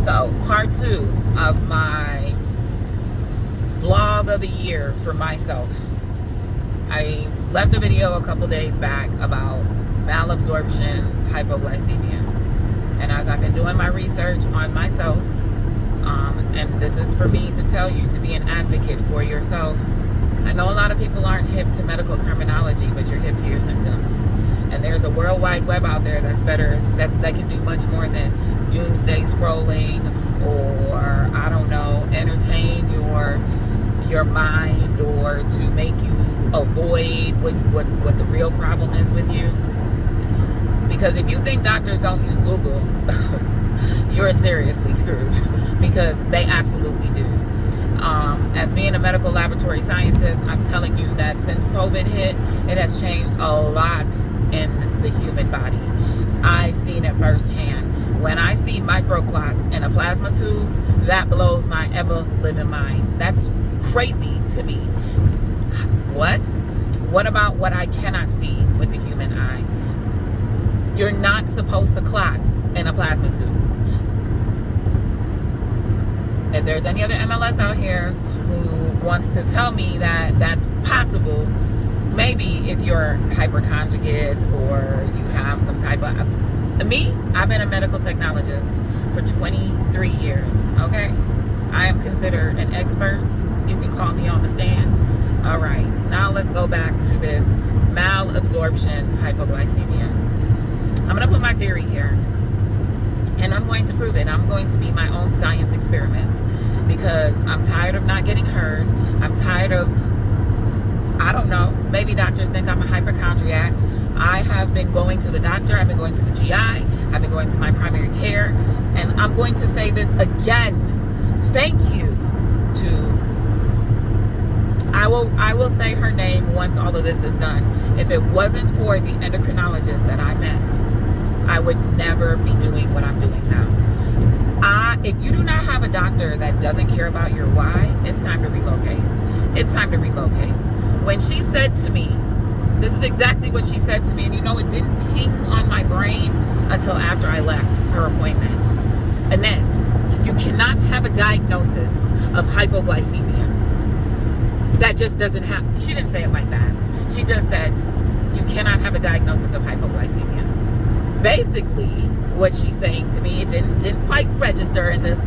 So part 2 of my blog of the year for myself. I left a video a couple days back about malabsorption, hypoglycemia. And as I've been doing my research on myself, and this is for me to tell you to be an advocate for yourself. I know a lot of people aren't hip to medical terminology, but you're hip to your symptoms. And there's a World Wide Web out there that's better, that can do much more than doomsday scrolling or, I don't know, entertain your mind or to make you avoid what the real problem is with you. Because if you think doctors don't use Google, you're seriously screwed, because they absolutely do. As being a medical laboratory scientist, I'm telling you that since COVID hit, it has changed a lot in the human body. I've seen it firsthand. When I see microclots in a plasma tube, that blows my ever-living mind. That's crazy to me. What about what I cannot see with the human eye? You're not supposed to clot in a plasma tube. If there's any other MLS out here who wants to tell me that that's possible, maybe if you're hyperconjugate or you have some type of... Me, I've been a medical technologist for 23 years, okay? I am considered an expert. You can call me on the stand. All right, now let's go back to this malabsorption hypoglycemia. I'm going to put my theory here. And I'm going to prove it. I'm going to be my own science experiment, because I'm tired of not getting heard. I'm tired of, I don't know, maybe doctors think I'm a hypochondriac. I have been going to the doctor. I've been going to the GI. I've been going to my primary care. And I'm going to say this again. Thank you to, I will say her name once all of this is done. If it wasn't for the endocrinologist that I met, I would never be doing what I'm doing now. If you do not have a doctor that doesn't care about your why, it's time to relocate. It's time to relocate. When she said to me, this is exactly what she said to me, and you know, it didn't ping on my brain until after I left her appointment. Annette, you cannot have a diagnosis of hypoglycemia. That just doesn't happen. She didn't say it like that. She just said, you cannot have a diagnosis of hypoglycemia. Basically, what she's saying to me, it didn't quite register in this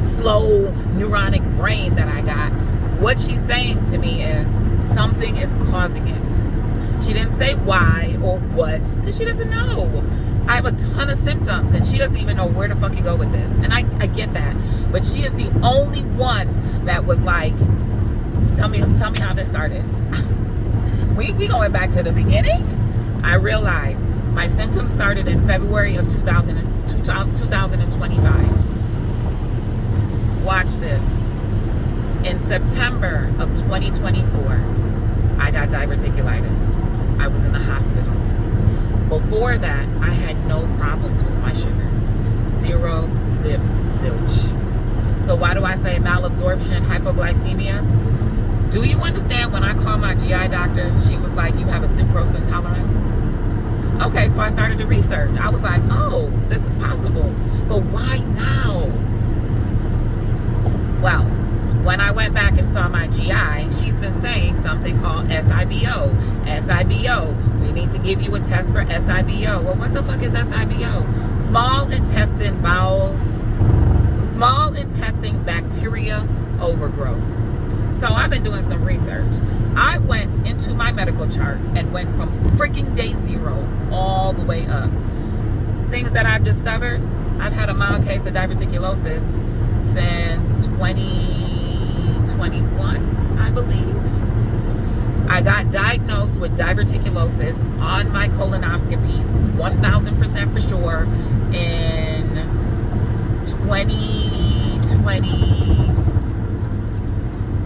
slow neuronic brain that I got. What she's saying to me is something is causing it. She didn't say why or what, because she doesn't know. I have a ton of symptoms and she doesn't even know where to fucking go with this. And I get that. But she is the only one that was like, tell me how this started. we going back to the beginning. I realized my symptoms started in February of 2025. Watch this. In September of 2024, I got diverticulitis. I was in the hospital. Before that, I had no problems with my sugar. Zero, zip, zilch. So why do I say malabsorption, hypoglycemia? Do you understand when I called my GI doctor, she was like, you have a sucrose intolerance? Okay, so I started to research. I was like, oh, this is possible. But why now? Well, when I went back and saw my GI, she's been saying something called SIBO. SIBO. We need to give you a test for SIBO. Well, what the fuck is SIBO? Small intestine bacteria overgrowth. So I've been doing some research. I went into my medical chart and went from freaking day 0 all the way up. Things that I've discovered, I've had a mild case of diverticulosis since 2021, I believe. I got diagnosed with diverticulosis on my colonoscopy, 1000% for sure, in 2020.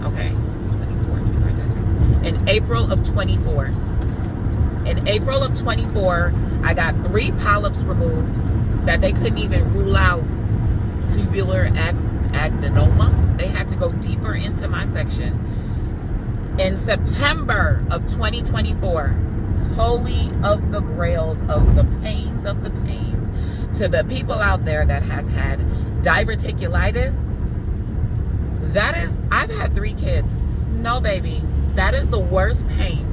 Okay, 24, 25, 26. In April of 24. In April of 24, I got 3 polyps removed that they couldn't even rule out tubular adenoma. They had to go deeper into my section. In September of 2024, holy of the grails, of the pains, To the people out there that has had diverticulitis, I've had 3 kids. No, baby, that is the worst pain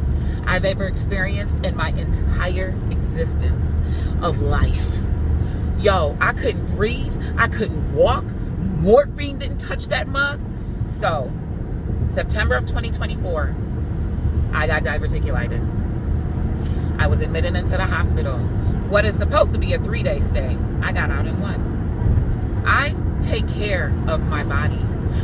I've ever experienced in my entire existence of life. Yo, I couldn't breathe. I couldn't walk. Morphine didn't touch that mug. So, September of 2024, I got diverticulitis. I was admitted into the hospital. What is supposed to be a 3-day stay, I got out in 1. I take care of my body.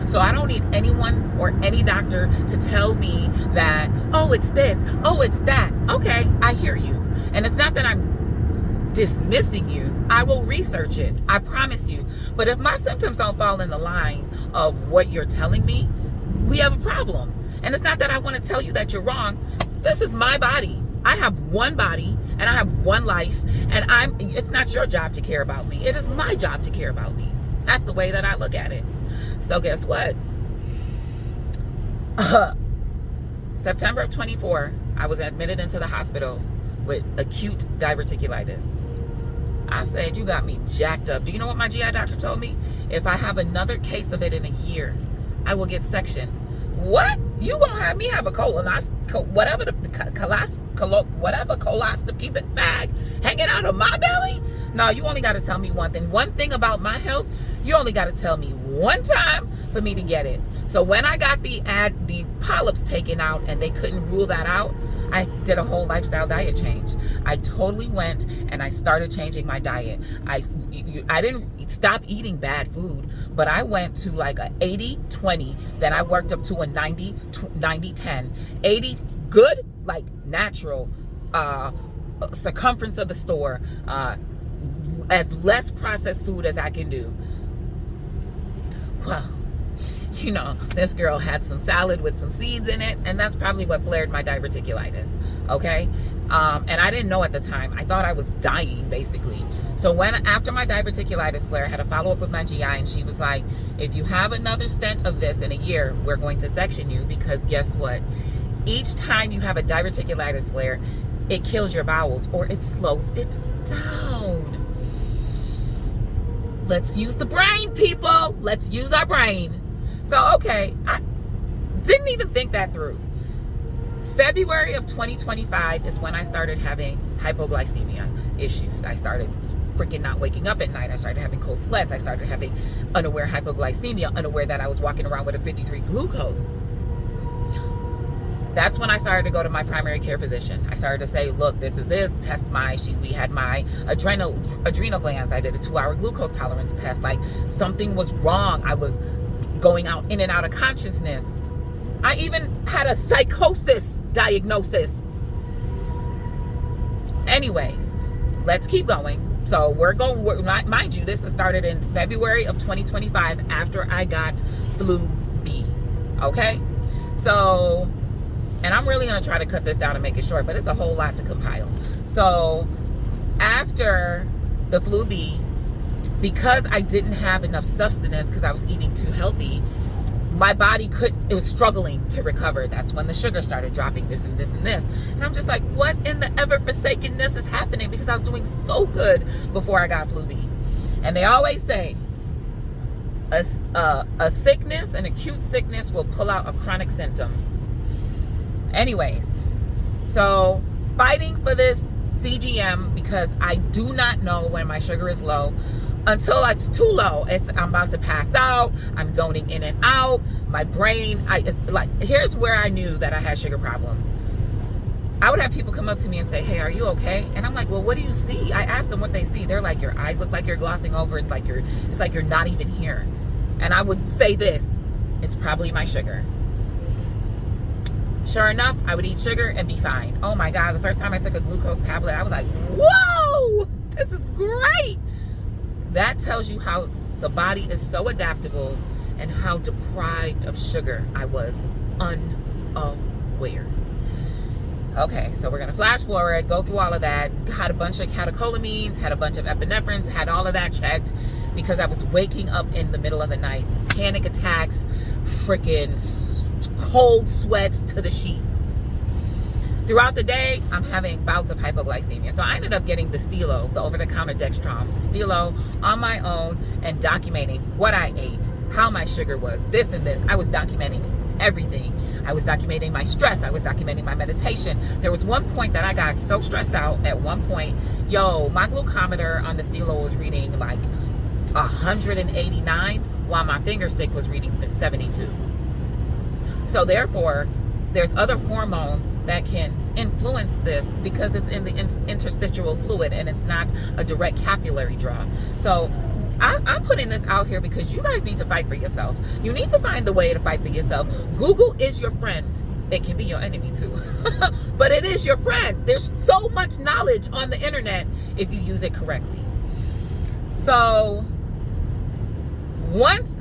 So I don't need anyone or any doctor to tell me that, oh, it's this, oh, it's that. Okay, I hear you. And it's not that I'm dismissing you. I will research it. I promise you. But if my symptoms don't fall in the line of what you're telling me, we have a problem. And it's not that I want to tell you that you're wrong. This is my body. I have one body and I have one life, and it's not your job to care about me. It is my job to care about me. That's the way that I look at it. So guess what? September of 24, I was admitted into the hospital with acute diverticulitis. I said, you got me jacked up. Do you know what my GI doctor told me? If I have another case of it in a year, I will get sectioned. What? You gonna have me have a colonoscopy, whatever colonoscopy bag hanging out of my belly? No, you only got to tell me one thing. One thing about my health, you only got to tell me one time for me to get it. So when I got the polyps taken out and they couldn't rule that out, I did a whole lifestyle diet change. I totally went and I started changing my diet. I didn't stop eating bad food, but I went to like a 80-20. Then I worked up to a 90-10. 80 good, like natural, circumference of the store, as less processed food as I can do. Well, you know, this girl had some salad with some seeds in it, and that's probably what flared my diverticulitis, okay? And I didn't know at the time. I thought I was dying, basically. So after my diverticulitis flare, I had a follow-up with my GI, and she was like, if you have another stent of this in a year, we're going to section you, because guess what? Each time you have a diverticulitis flare, it kills your bowels, or it slows it down. Let's use the brain, people. Let's use our brain. So, okay, I didn't even think that through. February of 2025 is when I started having hypoglycemia issues. I started freaking not waking up at night. I started having cold sweats. I started having unaware hypoglycemia, unaware that I was walking around with a 53 glucose. That's when I started to go to my primary care physician. I started to say, look, this is this, test we had my adrenal glands. I did a 2-hour glucose tolerance test. Like, something was wrong. I was going out in and out of consciousness. I even had a psychosis diagnosis. Anyways, let's keep going. So mind you, this started in February of 2025 after I got flu B. Okay? So, and I'm really going to try to cut this down and make it short, but it's a whole lot to compile. So after the flu B, because I didn't have enough sustenance because I was eating too healthy, my body it was struggling to recover. That's when the sugar started dropping, this and this and this. And I'm just like, what in the ever-forsakenness is happening? Because I was doing so good before I got flu B. And they always say, a sickness, an acute sickness, will pull out a chronic symptom. Anyways, so fighting for this CGM, because I do not know when my sugar is low. Until it's too low, I'm about to pass out. I'm zoning in and out. My brain, here's where I knew that I had sugar problems. I would have people come up to me and say, hey, are you okay? And I'm like, well, what do you see? I asked them what they see. They're like, your eyes look like you're glossing over. It's like you're not even here. And I would say this, it's probably my sugar. Sure enough, I would eat sugar and be fine. Oh my God, the first time I took a glucose tablet, I was like, whoa, this is great. That tells you how the body is so adaptable and how deprived of sugar I was unaware. Okay, so we're going to flash forward, go through all of that. Had a bunch of catecholamines, had a bunch of epinephrines, had all of that checked because I was waking up in the middle of the night. Panic attacks, freaking cold sweats to the sheets. Throughout the day, I'm having bouts of hypoglycemia. So I ended up getting the Stilo, the over-the-counter Dextron Stilo, on my own and documenting what I ate, how my sugar was, this and this. I was documenting everything. I was documenting my stress. I was documenting my meditation. There was one point that I got so stressed out at one point. My glucometer on the Stilo was reading like 189 while my finger stick was reading 72. So therefore, there's other hormones that can influence this because it's in the interstitial fluid and it's not a direct capillary draw. So I'm putting this out here because you guys need to fight for yourself. You need to find a way to fight for yourself. Google is your friend. It can be your enemy too, but it is your friend. There's so much knowledge on the internet if you use it correctly. So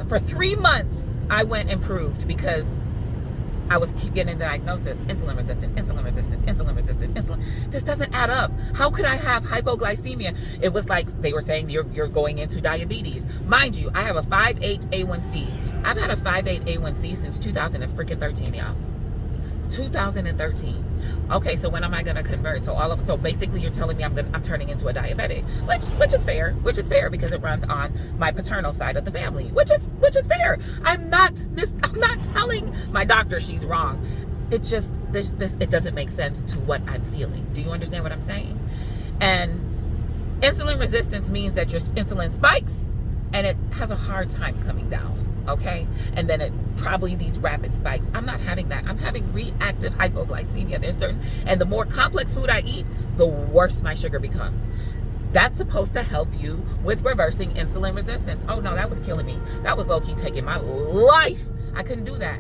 for 3 months, I went and proved because I was keep getting the diagnosis, insulin resistant. This doesn't add up. How could I have hypoglycemia? It was like they were saying you're going into diabetes. Mind you, I have a 5.8 A1C. I've had a 5.8 A1C since 2013, y'all. 2013. Okay, so when am I going to convert? So basically you're telling me I'm turning into a diabetic, which is fair because it runs on my paternal side of the family, which is fair. I'm not telling my doctor she's wrong. It just it doesn't make sense to what I'm feeling. Do you understand what I'm saying? And insulin resistance means that your insulin spikes and it has a hard time coming down. Okay, and then probably these rapid spikes. I'm not having that. I'm having reactive hypoglycemia. And the more complex food I eat, the worse my sugar becomes. That's supposed to help you with reversing insulin resistance. Oh no, that was killing me. That was low-key taking my life. I couldn't do that.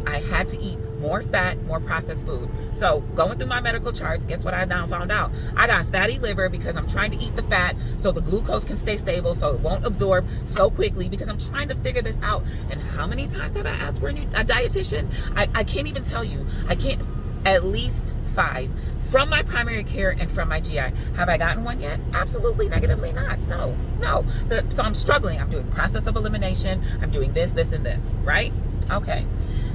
I had to eat more fat, more processed food. So going through my medical charts, guess what I now found out? I got fatty liver because I'm trying to eat the fat so the glucose can stay stable, so it won't absorb so quickly, because I'm trying to figure this out. And how many times have I asked for a dietitian? I can't even tell you. I can't. At least 5 from my primary care and from my GI. Have I gotten one yet? Absolutely negatively not. No. So I'm struggling. I'm doing process of elimination. I'm doing this, and this, right? Okay.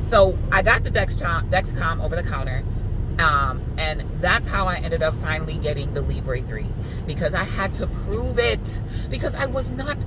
So I got the Dexcom over the counter. And that's how I ended up finally getting the Libre 3, because I had to prove it, because I was not,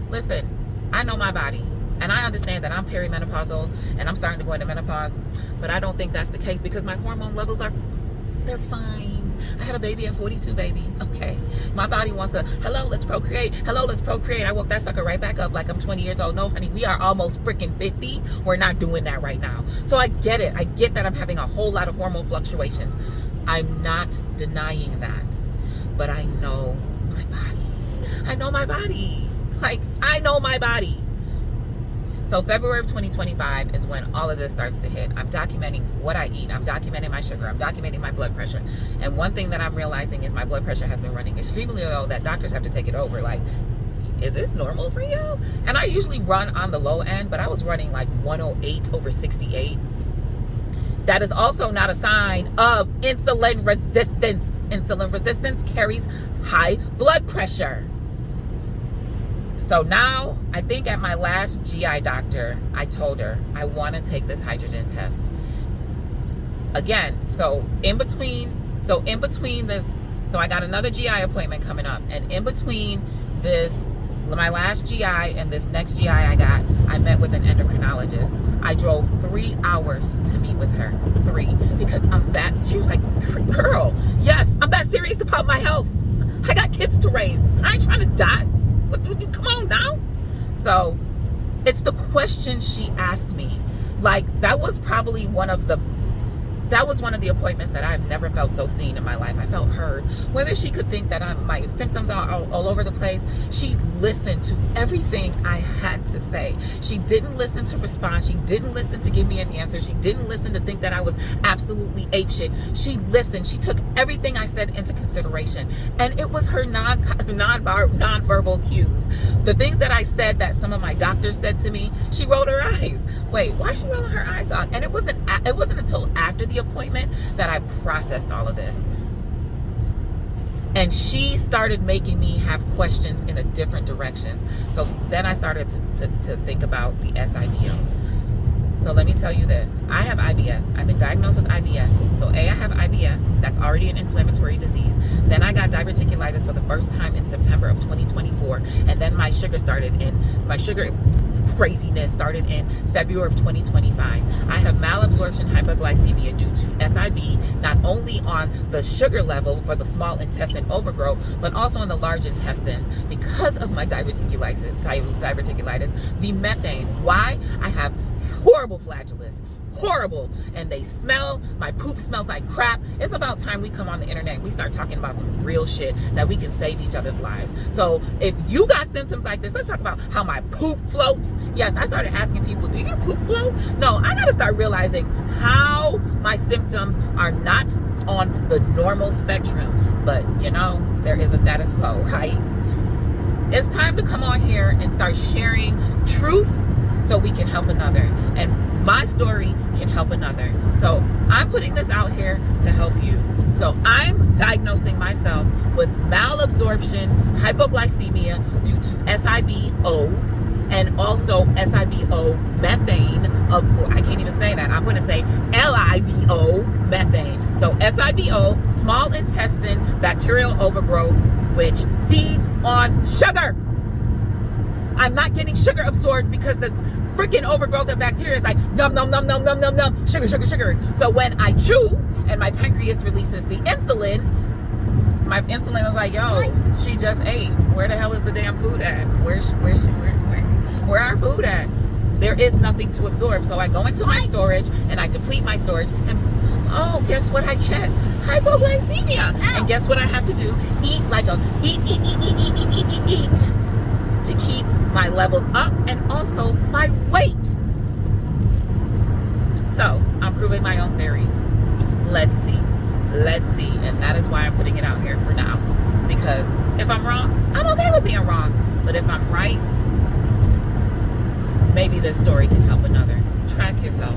listen, I know my body. And I understand that I'm perimenopausal and I'm starting to go into menopause, but I don't think that's the case because my hormone levels they're fine. I had a baby at 42, baby. Okay. My body wants hello, let's procreate. Hello, let's procreate. I woke that sucker right back up like I'm 20 years old. No, honey, we are almost freaking 50. We're not doing that right now. So I get it. I get that I'm having a whole lot of hormone fluctuations. I'm not denying that, but I know my body. I know my body. I know my body. So February of 2025 is when all of this starts to hit. I'm documenting what I eat. I'm documenting my sugar. I'm documenting my blood pressure. And one thing that I'm realizing is my blood pressure has been running extremely low, that doctors have to take it over. Like, is this normal for you? And I usually run on the low end, but I was running like 108 over 68. That is also not a sign of insulin resistance. Insulin resistance carries high blood pressure. So now, I think at my last GI doctor, I told her I want to take this hydrogen test. Again, so in between this, so I got another GI appointment coming up. And in between this, my last GI and this next GI I met with an endocrinologist. I drove 3 hours to meet with her. 3, because she was like, girl, yes, I'm that serious about my health. I got kids to raise. I ain't trying to die. Come on now. So it's the question she asked me. Like, that was probably one of the appointments that I've never felt so seen in my life. I felt heard. Whether she could think that my symptoms are all over the place, she listened to everything I had to say. She didn't listen to respond. She didn't listen to give me an answer. She didn't listen to think that I was absolutely apeshit. She listened. She took everything I said into consideration. And it was her nonverbal cues. The things that I said that some of my doctors said to me, she rolled her eyes. Wait, why is she rolling her eyes, dog? And it wasn't until after the appointment that I processed all of this. And she started making me have questions in a different directions. So then I started to think about the SIBO. So let me tell you this. I have IBS. I've been diagnosed with IBS. So I have IBS. That's already an inflammatory disease. Then I got diverticulitis for the first time in September of 2024. And then my sugar craziness started in February of 2025. I have malabsorption hypoglycemia due to SIB, not only on the sugar level for the small intestine overgrowth, but also in the large intestine because of my diverticulitis, the methane. Why? I have horrible flagellates, horrible, and they smell. My poop smells like crap. It's about time we come on the internet and we start talking about some real shit that we can save each other's lives. So if you got symptoms like this, let's talk about how my poop floats. Yes, I started asking people, do your poop float? No, I gotta start realizing how my symptoms are not on the normal spectrum. But you know, there is a status quo, right? It's time to come on here and start sharing truth so we can help another. And my story can help another. So I'm putting this out here to help you. So I'm diagnosing myself with malabsorption hypoglycemia due to SIBO and also SIBO methane I can't even say that. I'm going to say LIBO methane. So SIBO, small intestine bacterial overgrowth, which feeds on sugar. I'm not getting sugar absorbed because this freaking overgrowth of bacteria is like num, num, num, num, num, num, num, sugar, sugar, sugar. So when I chew and my pancreas releases the insulin, my insulin is like, yo, she just ate. Where the hell is the damn food at? Where our food at? There is nothing to absorb. So I go into my storage and I deplete my storage and oh, guess what I get? Hypoglycemia. And guess what I have to do? Eat to keep my levels up and also my weight. So I'm proving my own theory. Let's see. And that is why I'm putting it out here for now. Because if I'm wrong, I'm okay with being wrong. But if I'm right, maybe this story can help another. Track yourself.